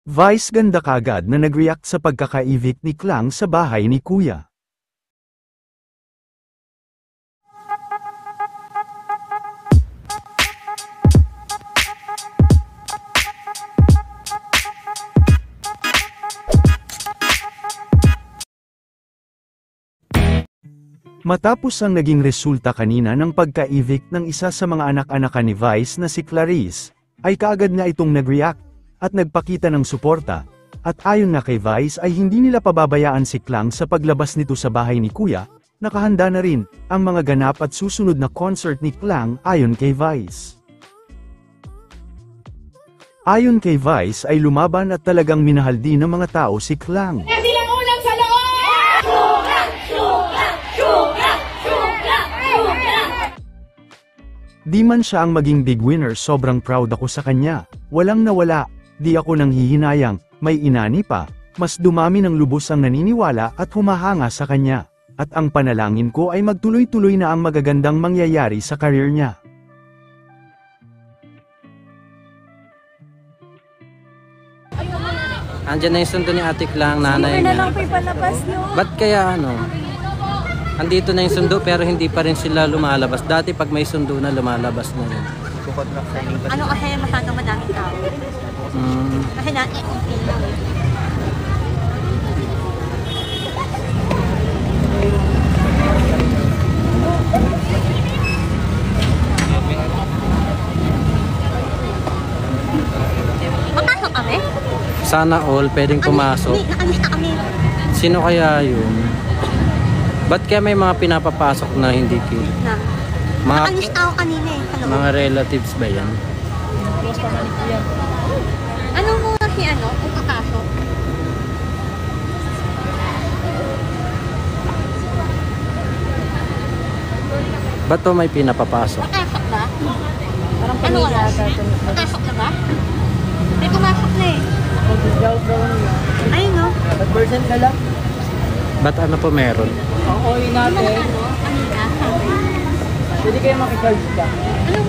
Vice ganda kagad na nag-react sa pagkaka-evict ni Klang sa bahay ni Kuya. Matapos ang naging resulta kanina ng pagka-evict ng isa sa mga anak-anakan ni Vice na si Clarice, ay kaagad na itong nag-react, at nagpakita ng suporta, at ayon nga kay Vice ay hindi nila pababayaan si Klang sa paglabas nito sa bahay ni Kuya, nakahanda na rin, ang mga ganap at susunod na concert ni Klang ayon kay Vice. Ayon kay Vice ay lumaban at talagang minahal din ng mga tao si Klang. Di man siya ang maging big winner, sobrang proud ako sa kanya. Walang nawala, di ako nang hihinayang, may inani pa, mas dumami ng lubos ang naniniwala at humahanga sa kanya. At ang panalangin ko ay magtuloy-tuloy na ang magagandang mangyayari sa career niya. Andiyan na yung sundo ni Ate Klang, nanay niya. Ba't kaya andito na yung sundo pero hindi pa rin sila lumalabas. Dati pag may sundo na lumalabas na rin. Ano kasi masyadong madaming tao. Kasi natin okay lang. Papasok kami? Sana all pwedeng pumasok. Hindi, naalis na kami. Sino kaya yun? Ba't kaya may mga pinapapasok na hindi kayo? Naalis na ako kanina eh. Hello? Mga relatives ba yan? Ano muna si kung papasok? Ba't to may pinapapasok? Papasok ba? Ano oras? Papasok na ba? May pumasok na eh. Ayun no? Nag-percent ka lang? Ba't ano po meron? Ang oil natin. Kanina. Pwede kayo makicharge ka. Anong